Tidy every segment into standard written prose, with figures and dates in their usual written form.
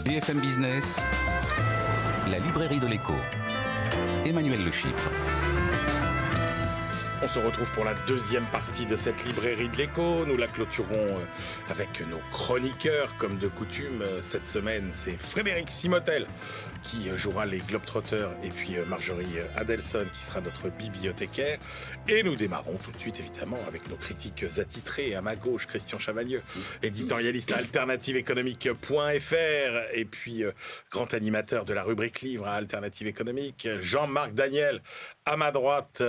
BFM Business, la librairie de l'écho. Emmanuel Le Chypre. On se retrouve pour la deuxième partie de cette librairie de l'écho. Nous la clôturons avec nos chroniqueurs, comme de coutume. Cette semaine, c'est Frédéric Simotel qui jouera les Globetrotters et puis Marjorie Adelson qui sera notre bibliothécaire. Et nous démarrons tout de suite, évidemment, avec nos critiques attitrés. À ma gauche, Christian Chavagneux, éditorialiste à alternativeéconomique.fr et puis grand animateur de la rubrique livre à Alternative Économique. Jean-Marc Daniel, à ma droite,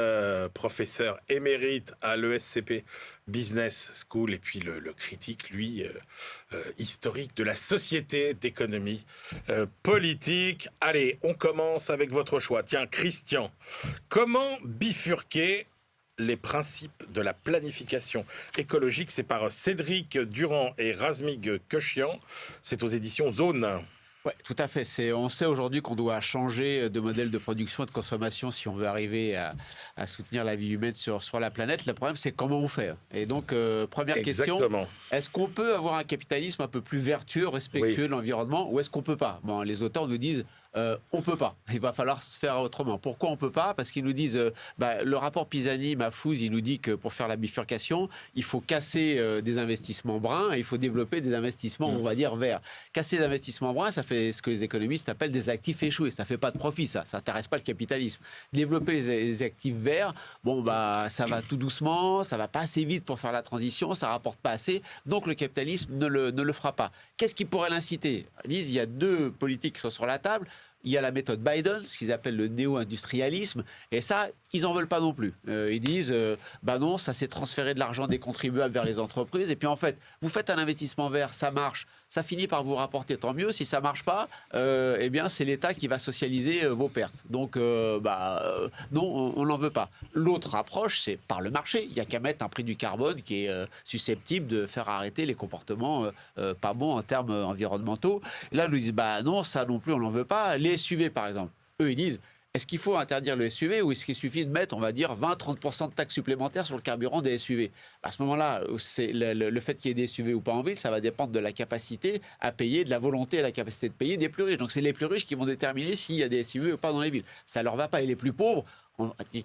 professeur émérite à l'ESCP Business School et puis le critique, lui, historique de la société d'économie politique. Allez, on commence avec votre choix. Tiens, Christian, comment bifurquer les principes de la planification écologique? C'est par Cédric Durand et Razmig Kechian. C'est aux éditions Zone. Oui, tout à fait. On sait aujourd'hui qu'on doit changer de modèle de production et de consommation si on veut arriver à soutenir la vie humaine sur la planète. Le problème, c'est comment on fait. Et donc, première question, est-ce qu'on peut avoir un capitalisme un peu plus vertueux, respectueux de l'environnement, ou est-ce qu'on ne peut pas? Bon, les auteurs nous disent on ne peut pas. Il va falloir se faire autrement. Pourquoi on ne peut pas? Parce qu'ils nous disent, le rapport Pisani-Mahfouz, il nous dit que pour faire la bifurcation, il faut casser des investissements bruns et il faut développer des investissements, on va dire, verts. Casser des investissements bruns, ça fait ce que les économistes appellent des actifs échoués. Ça ne fait pas de profit, ça n'intéresse pas le capitalisme. Développer les actifs verts, ça va tout doucement, ça ne va pas assez vite pour faire la transition, ça ne rapporte pas assez, donc le capitalisme ne le fera pas. Qu'est-ce qui pourrait l'inciter? Ils disent, il y a deux politiques qui sont sur la table. Il y a la méthode Biden, ce qu'ils appellent le néo-industrialisme, et ça, ils n'en veulent pas non plus. Ils disent, non, ça c'est transférer de l'argent des contribuables vers les entreprises, et puis en fait, vous faites un investissement vert, ça marche, ça finit par vous rapporter, tant mieux. Si ça ne marche pas, c'est l'État qui va socialiser vos pertes. Donc, non, on n'en veut pas. L'autre approche, c'est par le marché. Il n'y a qu'à mettre un prix du carbone qui est susceptible de faire arrêter les comportements pas bons en termes environnementaux. Et là, ils nous disent, non, ça non plus, on n'en veut pas. Les SUV, par exemple, eux, ils disent, est-ce qu'il faut interdire le SUV ou est-ce qu'il suffit de mettre, on va dire, 20-30% de taxes supplémentaires sur le carburant des SUV? À ce moment-là, c'est le fait qu'il y ait des SUV ou pas en ville, ça va dépendre de la capacité à payer, de la volonté et la capacité de payer des plus riches. Donc c'est les plus riches qui vont déterminer s'il y a des SUV ou pas dans les villes. Ça ne leur va pas. Et les plus pauvres,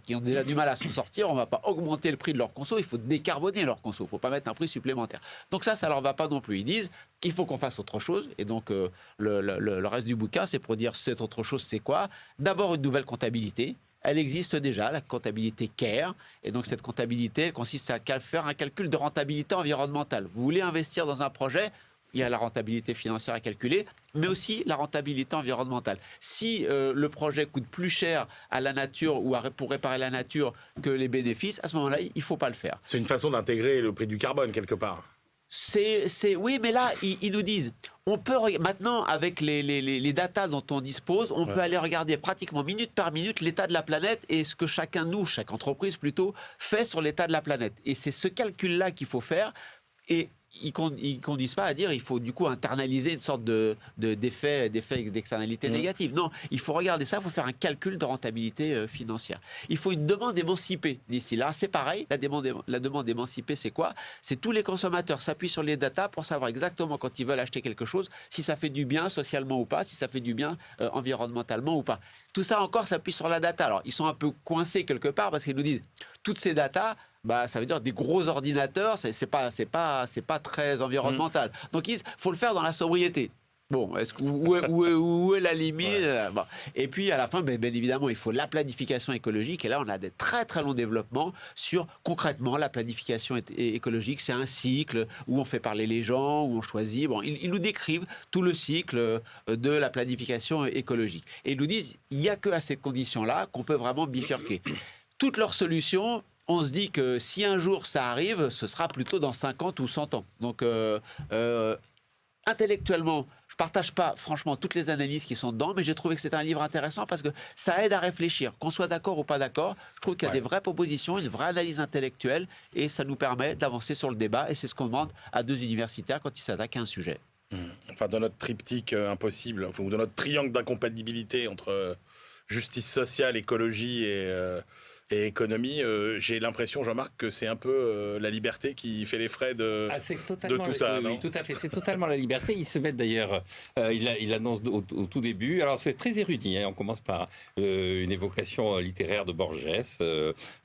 qui ont déjà du mal à s'en sortir, on ne va pas augmenter le prix de leur conso, il faut décarboner leur conso, il ne faut pas mettre un prix supplémentaire. Donc ça ne leur va pas non plus. Ils disent qu'il faut qu'on fasse autre chose, et donc le reste du bouquin, c'est pour dire cette autre chose, c'est quoi? D'abord une nouvelle comptabilité. Elle existe déjà, la comptabilité CARE, et donc cette comptabilité, elle consiste à faire un calcul de rentabilité environnementale. Vous voulez investir dans un projet, il y a la rentabilité financière à calculer, mais aussi la rentabilité environnementale. Si le projet coûte plus cher à la nature ou pour réparer la nature que les bénéfices, à ce moment-là, il ne faut pas le faire. C'est une façon d'intégrer le prix du carbone quelque part. Oui, mais là, ils nous disent, on peut maintenant, avec les datas dont on dispose, on peut aller regarder pratiquement minute par minute l'état de la planète et ce que chaque entreprise plutôt, fait sur l'état de la planète. Et c'est ce calcul-là qu'il faut faire. Et ils ne conduisent pas à dire il faut du coup internaliser une sorte d'effet d'externalité négative. Non, il faut regarder ça, il faut faire un calcul de rentabilité financière. Il faut une demande émancipée d'ici là. C'est pareil, la demande émancipée, c'est quoi? C'est tous les consommateurs s'appuient sur les datas pour savoir exactement quand ils veulent acheter quelque chose, si ça fait du bien socialement ou pas, si ça fait du bien environnementalement ou pas. Tout ça encore s'appuie sur la data. Alors, ils sont un peu coincés quelque part parce qu'ils nous disent toutes ces datas, ça veut dire des gros ordinateurs, c'est pas très environnemental. Donc il faut le faire dans la sobriété. Bon, où est la limite? Bon. Et puis à la fin, bien évidemment, il faut la planification écologique. Et là, on a des très très longs développements sur concrètement la planification écologique. C'est un cycle où on fait parler les gens, où on choisit. Bon, ils nous décrivent tout le cycle de la planification écologique. Et ils nous disent, il n'y a que à ces conditions-là qu'on peut vraiment bifurquer. Toutes leurs solutions, on se dit que si un jour ça arrive, ce sera plutôt dans 50 ou 100 ans. Donc, intellectuellement, je ne partage pas franchement toutes les analyses qui sont dedans, mais j'ai trouvé que c'est un livre intéressant parce que ça aide à réfléchir. Qu'on soit d'accord ou pas d'accord, je trouve qu'il y a des vraies propositions, une vraie analyse intellectuelle, et ça nous permet d'avancer sur le débat. Et c'est ce qu'on demande à deux universitaires quand ils s'attaquent à un sujet. Enfin, dans notre triptyque impossible, ou dans notre triangle d'incompatibilité entre justice sociale, écologie et économie. J'ai l'impression, Jean-Marc, que c'est un peu la liberté qui fait les frais de tout ça. Oui, tout à fait. C'est totalement la liberté. Ils se mettent d'ailleurs, il annonce au tout début. Alors c'est très érudit. On commence par une évocation littéraire de Borges,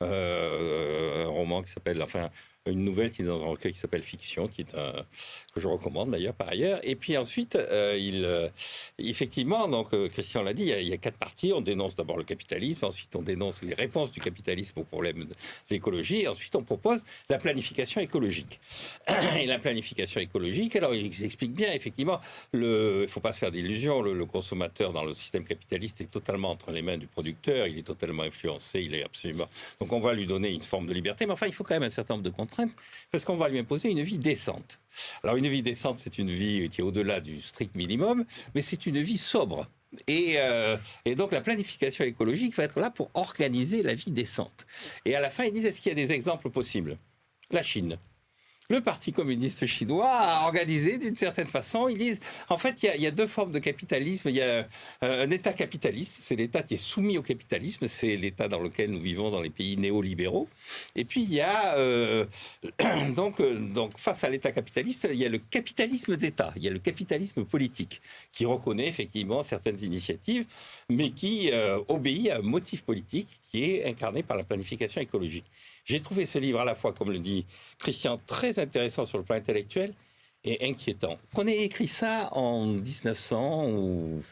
un roman qui s'appelle, une nouvelle qui est dans un recueil qui s'appelle Fiction, que je recommande d'ailleurs par ailleurs. Et puis ensuite, effectivement, donc Christian l'a dit, il y a 4 parties. On dénonce d'abord le capitalisme, ensuite on dénonce les réponses du capitalisme au problème de l'écologie, et ensuite on propose la planification écologique. Et la planification écologique, alors ils expliquent bien, effectivement, il ne faut pas se faire d'illusions, le consommateur dans le système capitaliste est totalement entre les mains du producteur, il est totalement influencé, il est absolument... Donc on va lui donner une forme de liberté, mais enfin il faut quand même un certain nombre de contraintes, parce qu'on va lui imposer une vie décente. Alors une vie décente, c'est une vie qui est au-delà du strict minimum, mais c'est une vie sobre. Et donc la planification écologique va être là pour organiser la vie décente. Et à la fin, ils disent, est-ce qu'il y a des exemples possibles ? La Chine. Le Parti communiste chinois a organisé d'une certaine façon. Ils disent, en fait, il y a 2 formes de capitalisme. Il y a un État capitaliste, c'est l'État qui est soumis au capitalisme, c'est l'État dans lequel nous vivons dans les pays néolibéraux. Et puis il y a donc face à l'État capitaliste, il y a le capitalisme d'État, il y a le capitalisme politique qui reconnaît effectivement certaines initiatives, mais qui obéit à un motif politique qui est incarné par la planification écologique. J'ai trouvé ce livre à la fois, comme le dit Christian, très intéressant sur le plan intellectuel et inquiétant. Qu'on ait écrit ça en 1900 ou...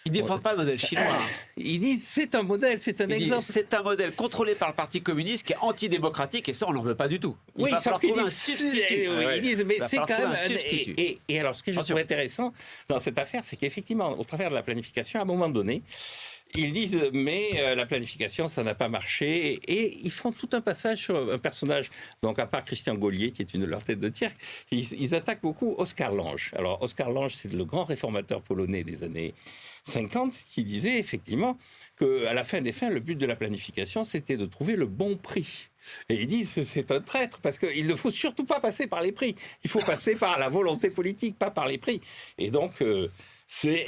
Ils ne défendent pas le modèle chinois. Ils disent c'est un modèle, c'est un exemple. C'est un modèle contrôlé par le Parti communiste qui est antidémocratique et ça, on n'en veut pas du tout. Oui, sauf qu'ils disent, un substitut. Ils disent, mais c'est quand même un substitut. Et alors, ce que je trouve intéressant dans cette affaire, c'est qu'effectivement, au travers de la planification, à un moment donné, ils disent, mais la planification, ça n'a pas marché. Et ils font tout un passage sur un personnage, donc à part Christian Gaulier, qui est une de leurs têtes de tir, ils attaquent beaucoup Oskar Lange. Alors, Oskar Lange, c'est le grand réformateur polonais des années 50, qui disait effectivement qu'à la fin des fins, le but de la planification, c'était de trouver le bon prix. Et ils disent c'est un traître, parce qu'il ne faut surtout pas passer par les prix. Il faut passer par la volonté politique, pas par les prix. Et donc... c'est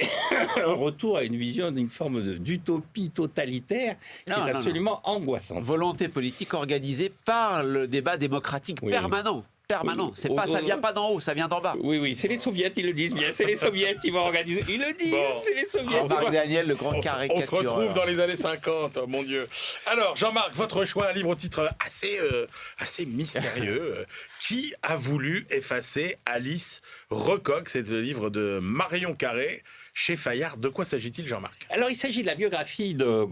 un retour à une vision d'une forme d'utopie totalitaire qui est absolument angoissante. Volonté politique organisée par le débat démocratique permanent. Permanent. Oui. C'est pas, ça vient pas d'en haut, ça vient d'en bas. Oui, c'est les soviets, ils le disent bien. C'est les soviets qui vont organiser. Ils le disent, c'est les soviets. Marc Daniel, le grand caricature. On se retrouve dans les années 50, oh, mon Dieu. Alors, Jean-Marc, votre choix, un livre au titre assez mystérieux. Qui a voulu effacer Alice Recoq? C'est le livre de Marion Carré, chez Fayard. De quoi s'agit-il, Jean-Marc? Alors, il s'agit de la biographie de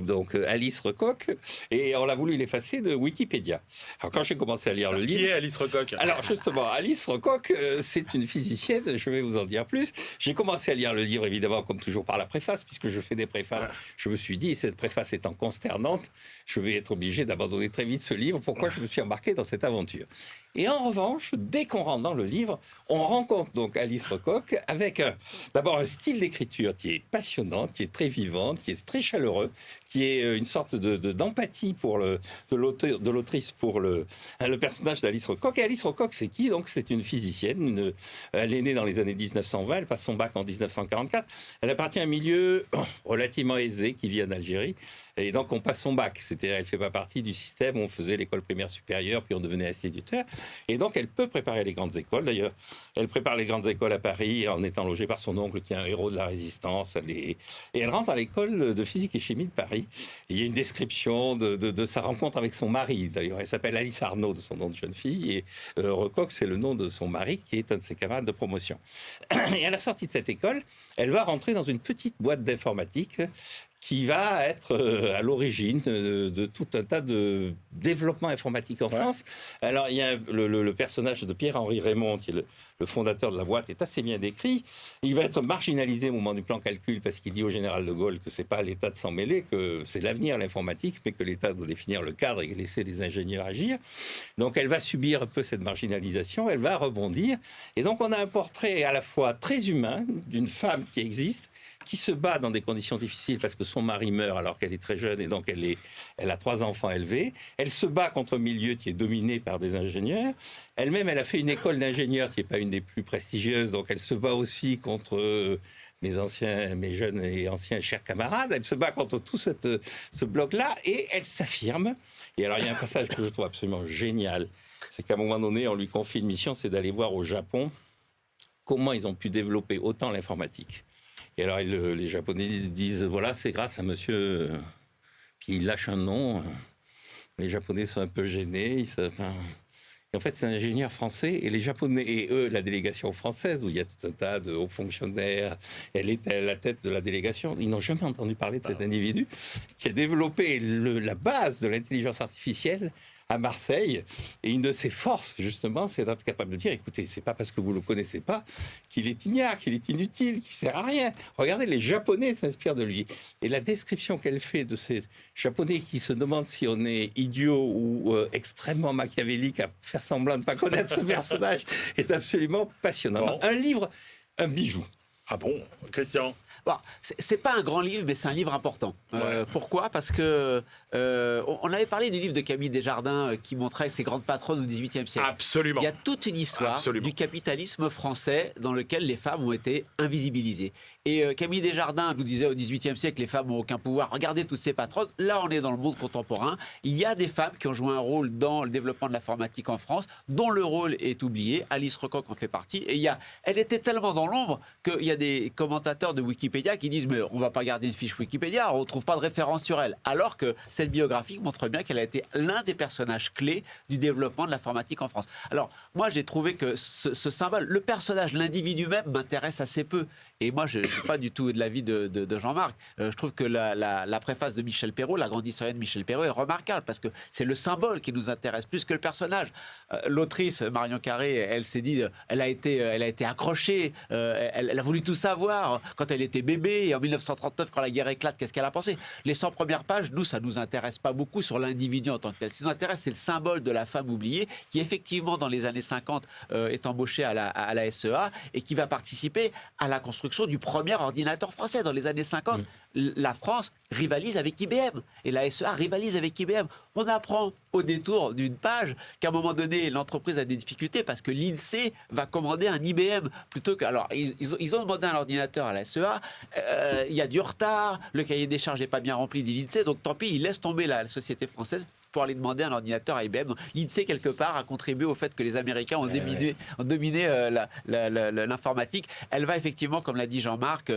Alice Recoq, et on a voulu l'effacer de Wikipédia. Alors, quand j'ai commencé à lire le livre... Qui est Alice Recoq? Alors, justement, Alice Recoq, c'est une physicienne, je vais vous en dire plus. J'ai commencé à lire le livre, évidemment, comme toujours, par la préface, puisque je fais des préfaces. Je me suis dit, cette préface étant consternante, je vais être obligé d'abandonner très vite ce livre. Pourquoi je me suis embarqué dans cette aventure? Et en revanche, dès qu'on rentre dans le livre, on rencontre donc Alice Recoq avec d'abord un style d'écriture qui est passionnant, qui est très vivant, qui est très chaleureux, qui est une sorte d'empathie de l'autrice pour le personnage d'Alice Recoq. Et Alice Recoq, c'est qui? Donc, c'est une physicienne. Elle est née dans les années 1920, elle passe son bac en 1944. Elle appartient à un milieu relativement aisé qui vit en Algérie. Et donc, on passe son bac. C'est-à-dire, elle ne fait pas partie du système où on faisait l'école primaire supérieure, puis on devenait instituteur. Et donc, elle peut préparer les grandes écoles. D'ailleurs, elle prépare les grandes écoles à Paris en étant logée par son oncle, qui est un héros de la résistance. Et elle rentre à l'école de physique et chimie de Paris. Et il y a une description de sa rencontre avec son mari. D'ailleurs, elle s'appelle Alice Arnaud, de son nom de jeune fille. Et Recoq, c'est le nom de son mari, qui est un de ses camarades de promotion. Et à la sortie de cette école, elle va rentrer dans une petite boîte d'informatique qui va être à l'origine de tout un tas de développement informatique en France. Alors, il y a le personnage de Pierre-Henri Raymond, qui est le fondateur de la boîte, est assez bien décrit. Il va être marginalisé au moment du plan calcul parce qu'il dit au général de Gaulle que c'est pas à l'État de s'en mêler, que c'est l'avenir, l'informatique, mais que l'État doit définir le cadre et laisser les ingénieurs agir. Donc, elle va subir un peu cette marginalisation, elle va rebondir. Et donc, on a un portrait à la fois très humain d'une femme qui existe, qui se bat dans des conditions difficiles parce que son mari meurt alors qu'elle est très jeune et donc elle a 3 enfants élevés. Elle se bat contre un milieu qui est dominé par des ingénieurs. Elle-même, elle a fait une école d'ingénieurs qui n'est pas une des plus prestigieuses, donc elle se bat aussi contre mes jeunes et anciens chers camarades. Elle se bat contre tout ce bloc-là et elle s'affirme. Et alors, il y a un passage que je trouve absolument génial. C'est qu'à un moment donné, on lui confie une mission, c'est d'aller voir au Japon comment ils ont pu développer autant l'informatique. Et alors, les Japonais disent, voilà, c'est grâce à monsieur... Puis il lâche un nom. Les Japonais sont un peu gênés. Et en fait, c'est un ingénieur français. Et les Japonais, et eux, la délégation française, où il y a tout un tas de hauts fonctionnaires, elle est à la tête de la délégation. Ils n'ont jamais entendu parler de cet individu qui a développé la base de l'intelligence artificielle à Marseille. Et une de ses forces, justement, c'est d'être capable de dire, écoutez, c'est pas parce que vous ne le connaissez pas qu'il est ignare, qu'il est inutile, qu'il sert à rien. Regardez, les Japonais s'inspirent de lui. Et la description qu'elle fait de ces Japonais qui se demandent si on est idiot ou extrêmement machiavélique à faire semblant de ne pas connaître ce personnage est absolument passionnant. Un livre, un bijou. Ah bon, Christian? Bon, c'est pas un grand livre, mais c'est un livre important. Pourquoi? Parce que on avait parlé du livre de Camille Desjardins qui montrait ses grandes patronnes au XVIIIe siècle. Absolument. Il y a toute une histoire du capitalisme français dans lequel les femmes ont été invisibilisées. Et Camille Desjardins nous disait au XVIIIe siècle, les femmes n'ont aucun pouvoir. Regardez toutes ces patronnes. Là, on est dans le monde contemporain. Il y a des femmes qui ont joué un rôle dans le développement de l'informatique en France, dont le rôle est oublié. Alice Recoq en fait partie. Et elle était tellement dans l'ombre qu'il y a des commentateurs de Wikipédia qui disent mais on ne va pas garder une fiche Wikipédia, on ne trouve pas de référence sur elle. Alors que cette biographie montre bien qu'elle a été l'un des personnages clés du développement de l'informatique en France. Alors, moi, j'ai trouvé que ce symbole, le personnage, l'individu même, m'intéresse assez peu. Et moi, je ne suis pas du tout de l'avis de Jean-Marc. Je trouve que la préface de Michel Perrault, la grande historienne Michel Perrault, est remarquable parce que c'est le symbole qui nous intéresse plus que le personnage. L'autrice, Marion Carré, elle s'est dit, elle a été accrochée, elle a voulu tout savoir quand elle était bébé. Et en 1939, quand la guerre éclate, qu'est-ce qu'elle a pensé? Les 100 premières pages, nous, ça ne nous intéresse pas beaucoup sur l'individu en tant que tel. Ce qui nous intéresse, c'est le symbole de la femme oubliée qui, effectivement, dans les années 50, est embauchée à la SEA et qui va participer à la construction du premier ordinateur français. Dans les années 50, la France rivalise avec IBM et la SEA rivalise avec IBM. On apprend au détour d'une page qu'à un moment donné, l'entreprise a des difficultés parce que l'INSEE va commander un IBM plutôt que... Alors, ils ont demandé un ordinateur à la SEA, il y a du retard, le cahier des charges n'est pas bien rempli, dit l'INSEE, donc tant pis, ils laissent tomber la société française pour aller demander un ordinateur à IBM. L'INSEE, quelque part, a contribué au fait que les Américains ont dominé l'informatique. Elle va effectivement, comme l'a dit Jean-Marc,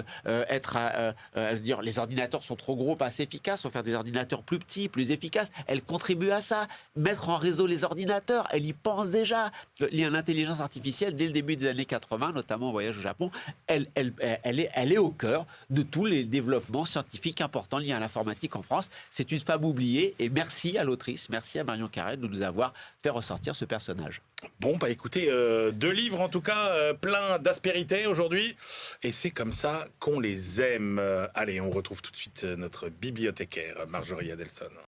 dire les ordinateurs sont trop gros, pas assez efficaces, on va faire des ordinateurs plus petits, plus efficaces. Elle contribue à ça. Mettre en réseau les ordinateurs, elle y pense déjà. L'intelligence artificielle, dès le début des années 80, notamment en voyage au Japon, elle est au cœur de tous les développements scientifiques importants liés à l'informatique en France. C'est une femme oubliée et merci à l'autrice, merci à Marion Carré de nous avoir fait ressortir ce personnage. Bon, bah écoutez, 2 livres en tout cas, plein d'aspérité aujourd'hui. Et c'est comme ça qu'on les aime. Allez, on retrouve tout de suite notre bibliothécaire, Marjorie Adelson.